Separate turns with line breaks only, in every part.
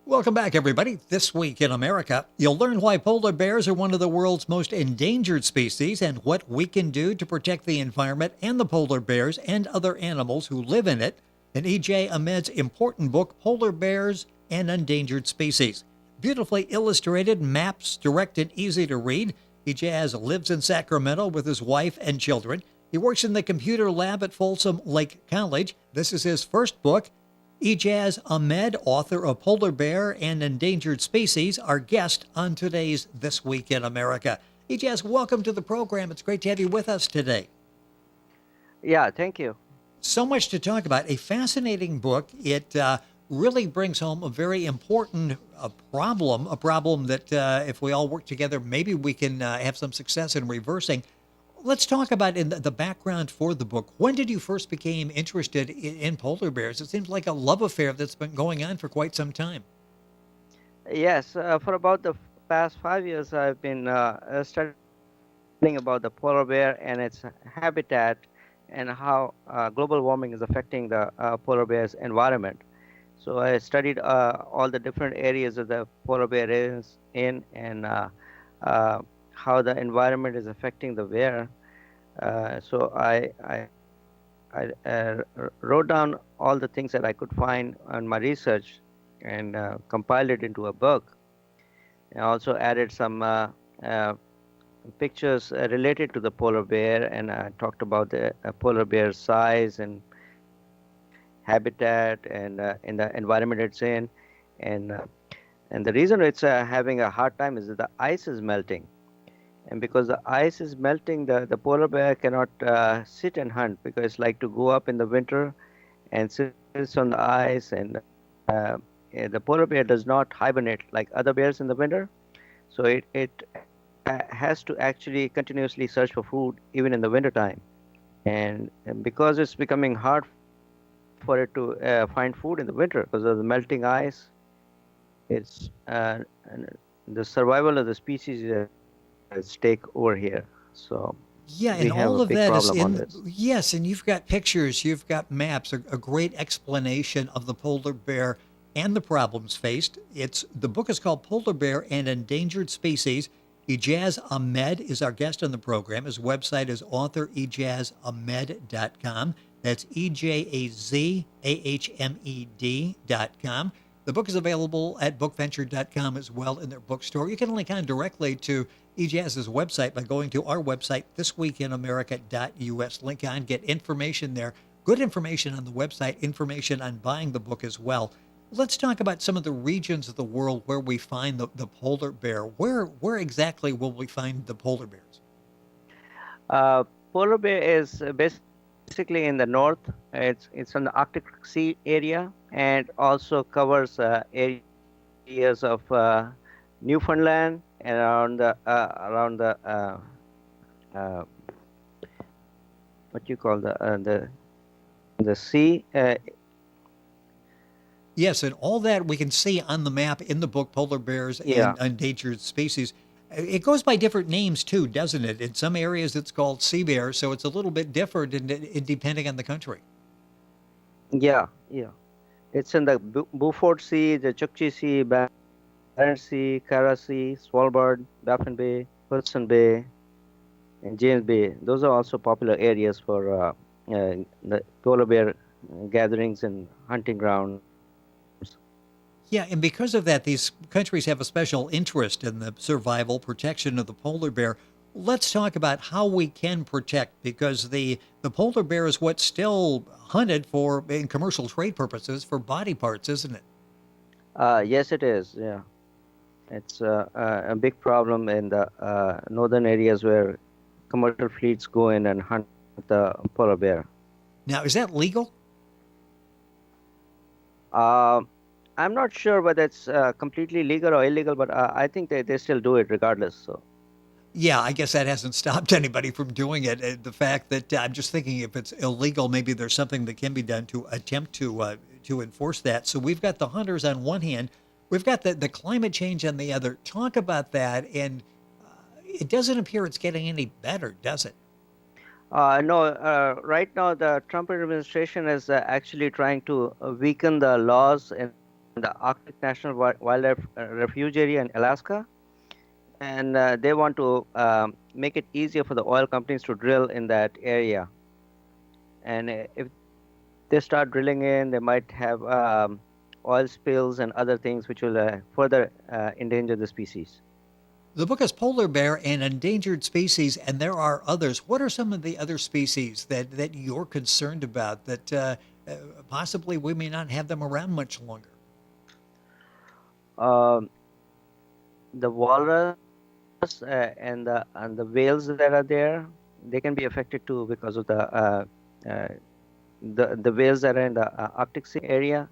Welcome back, everybody. This week in America, you'll learn why polar bears are one of the world's most endangered species and what we can do to protect the environment and the polar bears and other animals who live in it in Ejaz Ahmed's important book, Polar Bears and Endangered Species. Beautifully illustrated maps, direct and easy to read. Ejaz lives in Sacramento with his wife and children. He works in the computer lab at Folsom Lake College. This is his first book. Ejaz Ahmed, author of Polar Bear and Endangered Species, our guest on today's This Week in America. Ejaz, welcome to the program. It's great to have you with us today.
Yeah, thank you.
So much to talk about. A fascinating book. It really brings home a very important problem, a problem that if we all work together, maybe we can have some success in reversing. Let's talk about in the background for the book. When did you first become interested in polar bears? It seems like a love affair that's been going on for quite some time.
Yes, for about the past 5 years, I've been studying about the polar bear and its habitat and how global warming is affecting the polar bear's environment. So I studied all the different areas of the polar bear is in and uh, how the environment is affecting the bear. So I wrote down all the things that I could find on my research and compiled it into a book. I also added some uh, pictures related to the polar bear, and I talked about the polar bear size and habitat and in the environment it's in. And, uh, and the reason it's having a hard time is that the ice is melting. And because the ice is melting, the polar bear cannot sit and hunt because it's like to go up in the winter and sits on the ice. And the polar bear does not hibernate like other bears in the winter. So it has to actually continuously search for food even in the wintertime. And because it's becoming hard for it to find food in the winter because of the melting ice, it's and the survival of the species is at stake over here. So we
Yeah,
have
and
a big
all of that
problem
is
on
in,
this.
yes, and you've got pictures, you've got maps, a great explanation of the polar bear and the problems faced. The book is called Polar Bear and Endangered Species. Ejaz Ahmed is our guest on the program. His website is authorejazahmed.com. That's EJAZAHMED.com. The book is available at bookventure.com as well in their bookstore. You can link on directly to Ejaz's website by going to our website, thisweekinamerica.us. Link on, get information there. Good information on the website, information on buying the book as well. Let's talk about some of the regions of the world where we find the polar bear. Where exactly will we find the polar bears?
Uh, Polar bear is basically in the north. It's on the Arctic Sea area and also covers areas of Newfoundland and around the uh, what you call the sea.
Yes, and all that we can see on the map in the book, Polar Bears
Yeah,
and Endangered Species. It goes by different names too, doesn't it? In some areas it's called sea bear, so it's a little bit different depending on the country.
yeah. It's in the Beaufort Sea, the Chukchi Sea, Barents Sea, Kara Sea, Svalbard, Baffin Bay, Hudson Bay, and James Bay. Those are also popular areas for the polar bear gatherings and hunting grounds.
Yeah, and because of that, these countries have a special interest in the survival, protection of the polar bear. Let's talk about how we can protect, because the polar bear is what's still hunted for in commercial trade purposes for body parts, isn't it?
Yes, it is. Yeah, it's a big problem in the northern areas where commercial fleets go in and hunt the polar bear.
Now, is that legal?
Uh, I'm not sure whether it's completely legal or illegal, but I think they still do it regardless. So,
Yeah, I guess that hasn't stopped anybody from doing it. The fact that I'm just thinking if it's illegal, maybe there's something that can be done to attempt to enforce that. So we've got the hunters on one hand, we've got the climate change on the other. Talk about that, and it doesn't appear it's getting any better, does it?
no, right now the Trump administration is actually trying to weaken the laws in the Arctic National Wildlife Refuge area in Alaska, and they want to make it easier for the oil companies to drill in that area. And if they start drilling in, they might have oil spills and other things which will further endanger the species.
The book is Polar Bear, an Endangered Species, and there are others. What are some of the other species that you're concerned about that possibly we may not have them around much longer?
Um, the walrus and the whales that are there, they can be affected too because of uh, the whales that are in the Arctic Sea area.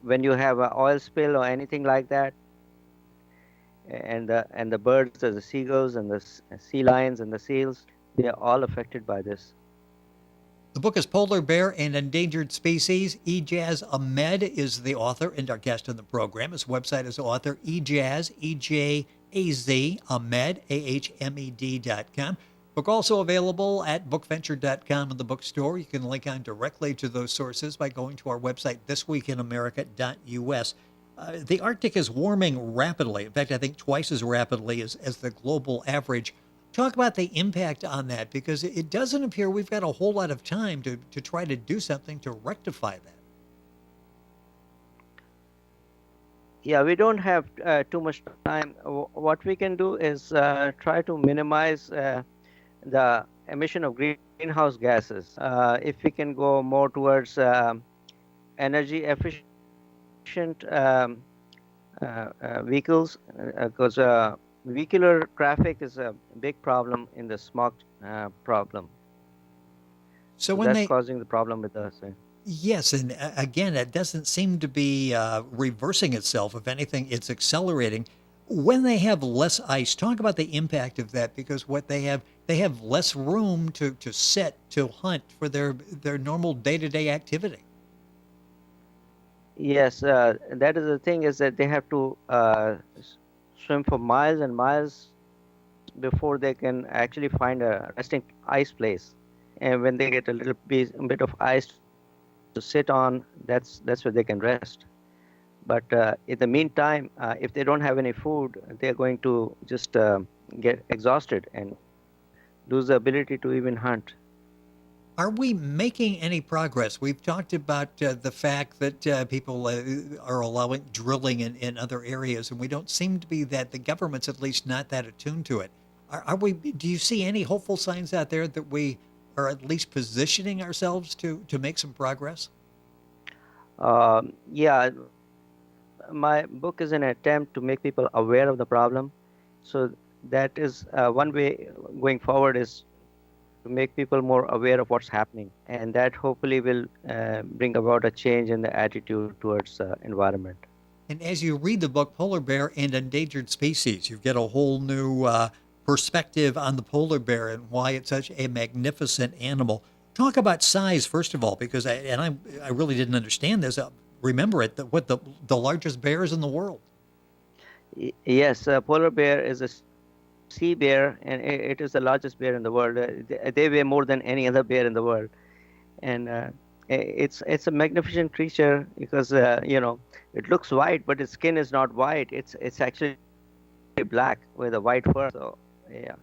When you have an oil spill or anything like that, and the birds, the seagulls and the sea lions and the seals, they are all affected by this.
The book is Polar Bear, an Endangered Species. Ejaz Ahmed is the author and our guest on the program. His website is author Ejaz, E-J-A-Z, Ahmed, A-H-M-E-D.com. Book also available at bookventure.com in the bookstore. You can link on directly to those sources by going to our website, thisweekinamerica.us. The Arctic is warming rapidly. In fact, I think twice as rapidly as the global average. Talk about the impact on that, because it doesn't appear we've got a whole lot of time to try to do something to rectify that.
Yeah, we don't have too much time. What we can do is try to minimize the emission of greenhouse gases. If we can go more towards energy efficient vehicles, because vehicular traffic is a big problem in the smog problem.
So
So
when
that's
they,
causing the problem with us.
yes, and again, it doesn't seem to be reversing itself. If anything, it's accelerating. When they have less ice, talk about the impact of that, because what they have less room to sit, to hunt for their normal day-to-day activity.
Yes, that is the thing, is that they have to swim for miles and miles before they can actually find a resting ice place. And when they get a little bit of ice to sit on, that's where they can rest. But in the meantime, if they don't have any food, they're going to just get exhausted and lose the ability to even hunt.
Are we making any progress? We've talked about the fact that people are allowing drilling in other areas, and we don't seem to be that, the government's at least not that attuned to it. Are we? Do you see any hopeful signs out there that we are at least positioning ourselves to make some progress?
Yeah, my book is an attempt to make people aware of the problem. So that is one way going forward, is to make people more aware of what's happening, and that hopefully will bring about a change in the attitude towards environment.
And as you read the book, Polar Bear and Endangered Species, you get a whole new perspective on the polar bear and why it's such a magnificent animal. Talk about size, first of all, because I really didn't understand this. Remember it, that what the largest bears in the world.
Yes, polar bear is a sea bear, and it is the largest bear in the world. They weigh more than any other bear in the world, and it's a magnificent creature because it looks white, but its skin is not white. It's actually black with a white fur. So yeah,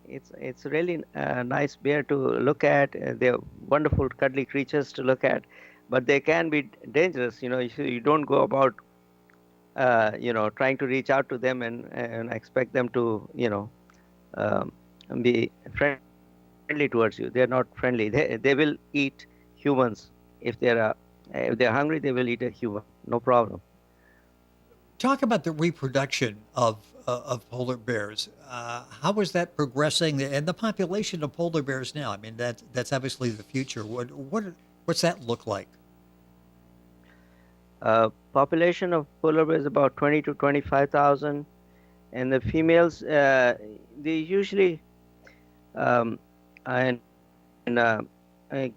it's really a nice bear to look at. They're wonderful, cuddly creatures to look at, but they can be dangerous. You don't go about trying to reach out to them and expect them to um, be friendly towards you. They're not friendly. They will eat humans if they're hungry. They will eat a human. No problem.
Talk about the reproduction of polar bears. How is that progressing, and the population of polar bears now? I mean, that's obviously the future. What's that look like?
Population of polar bears is about 20 to 25,000, and the females they usually um, and,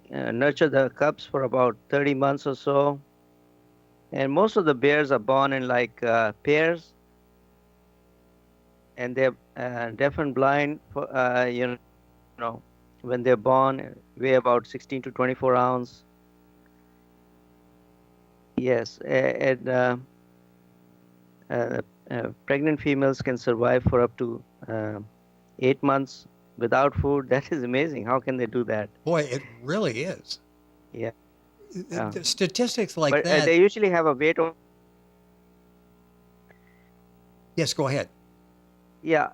nurture the cubs for about 30 months or so. And most of the bears are born in like pairs, and they're deaf and blind for when they're born, weigh about 16 to 24 ounce. Yes, and pregnant females can survive for up to 8 months without food. That is amazing. How can they do that?
Boy, it really is.
Yeah.
The statistics like
But
that.
they usually have a weight of,
Yes, go ahead.
yeah,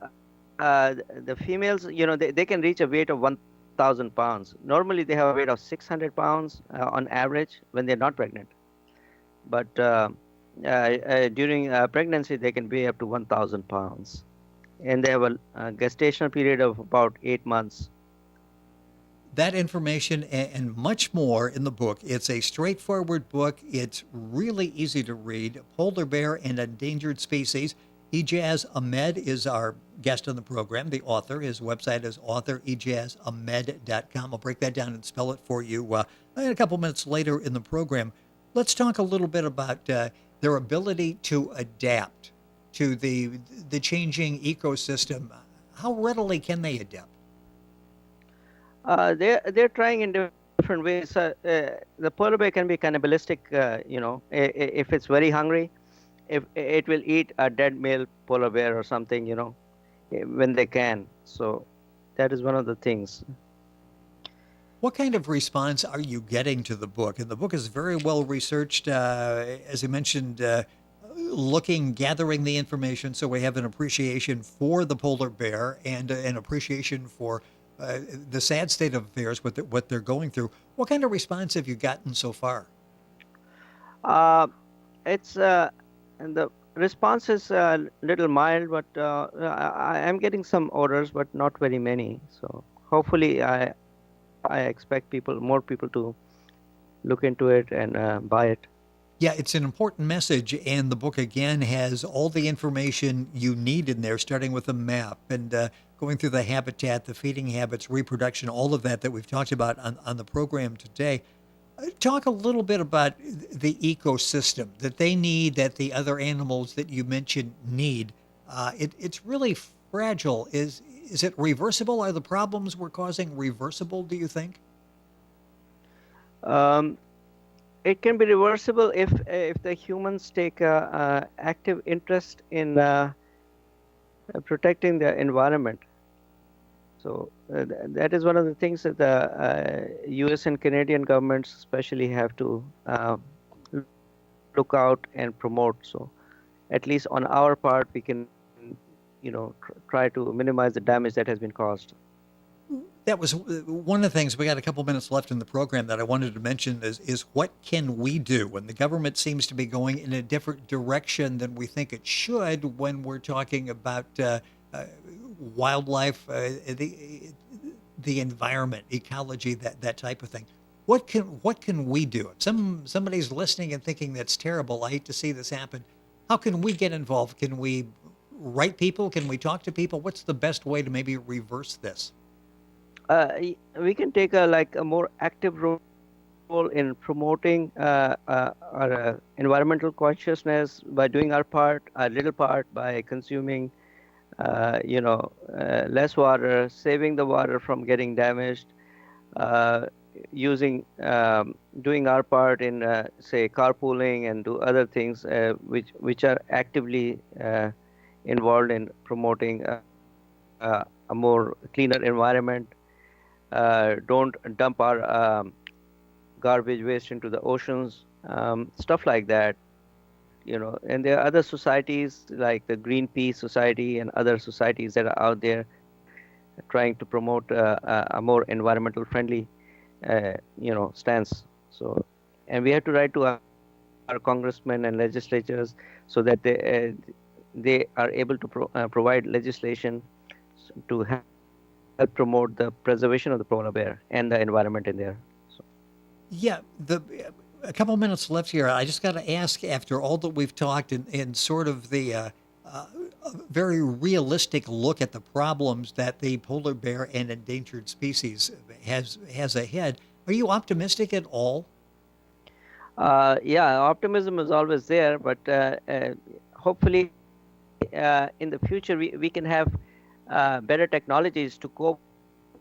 the females, they can reach a weight of 1,000 pounds. Normally, they have a weight of 600 pounds on average when they're not pregnant. But during pregnancy, they can weigh up to 1,000 pounds. And they have a gestational period of about 8 months.
That information and much more in the book. It's a straightforward book. It's really easy to read. Polar Bear and Endangered Species. Ejaz Ahmed is our guest on the program, the author. His website is authorejazahmed.com. I'll break that down and spell it for you a couple minutes later in the program. Let's talk a little bit about their ability to adapt to the changing ecosystem. How readily can they adapt?
They're trying in different ways. The polar bear can be cannibalistic. If it's very hungry, if it will eat a dead male polar bear or something, when they can. So that is one of the things.
What kind of response are you getting to the book? And the book is very well researched, as I mentioned, gathering the information so we have an appreciation for the polar bear and an appreciation for the sad state of affairs, what they're going through. What kind of response have you gotten so far?
It's and the response is a little mild, but I'm getting some orders, but not very many. So hopefully, I expect more people to look into it and buy it.
Yeah, it's an important message, and the book again has all the information you need in there, starting with a map and going through the habitat, the feeding habits, reproduction, all of that we've talked about on the program today. Talk a little bit about the ecosystem that they need, that the other animals that you mentioned need. It's really fragile. Is it reversible? Are the problems we're causing reversible, do you think?
Um, it can be reversible if the humans take active interest in protecting the environment. So that is one of the things that the U.S. and Canadian governments especially have to look out and promote. So at least on our part, we can, try to minimize the damage that has been caused.
That was one of the things. We got a couple minutes left in the program that I wanted to mention is what can we do when the government seems to be going in a different direction than we think it should when we're talking about wildlife, the environment, ecology, that type of thing. What can we do? If somebody's listening and thinking that's terrible, I hate to see this happen. How can we get involved? Can we write people? Can we talk to people? What's the best way to maybe reverse this?
We can take a more active role in promoting our environmental consciousness by doing our little part, by consuming, less water, saving the water from getting damaged, uh, doing our part in, say, carpooling and do other things which are actively involved in promoting a more cleaner environment. Don't dump our garbage waste into the oceans, stuff like that. And there are other societies like the Greenpeace Society and other societies that are out there trying to promote a more environmental friendly, stance. So, and we have to write to our congressmen and legislatures so that they are able to provide legislation to help promote the preservation of the polar bear and the environment in there. So.
Yeah, a couple minutes left here. I just got to ask, after all that we've talked and sort of the very realistic look at the problems that the polar bear and endangered species has ahead, are you optimistic at all?
Yeah, optimism is always there, but hopefully in the future we can have better technologies to cope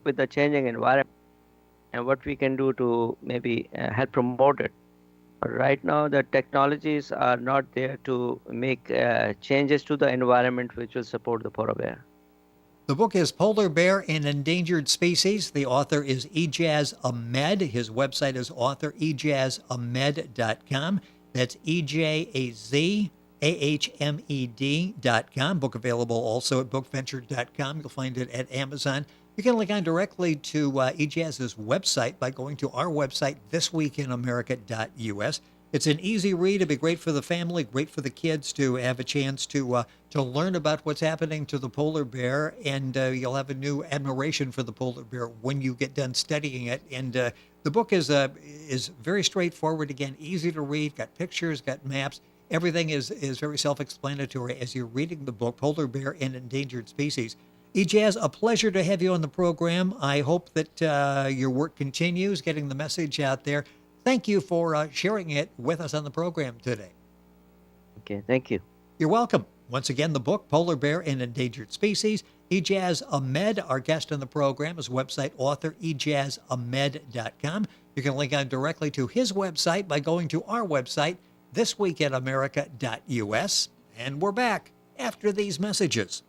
with the changing environment and what we can do to maybe help promote it. Right now, the technologies are not there to make changes to the environment which will support the polar bear.
The book is Polar Bear and Endangered Species. The author is Ejaz Ahmed. His website is authorejazahmed.com. That's EJAZAHMED.com. Book available also at bookventure.com. You'll find it at Amazon. You can link on directly to Ejaz's website by going to our website, thisweekinamerica.us. It's an easy read. It'd be great for the family, great for the kids to have a chance to learn about what's happening to the polar bear, and you'll have a new admiration for the polar bear when you get done studying it. And the book is very straightforward. Again, easy to read. Got pictures, got maps. Everything is very self-explanatory as you're reading the book, Polar Bear and Endangered Species. Ejaz, a pleasure to have you on the program. I hope that your work continues, getting the message out there. Thank you for sharing it with us on the program today.
Okay, thank you.
You're welcome. Once again, the book, Polar Bear and Endangered Species. Ejaz Ahmed, our guest on the program, his website, author, ejazahmed.com. You can link on directly to his website by going to our website, thisweekinamerica.us. And we're back after these messages.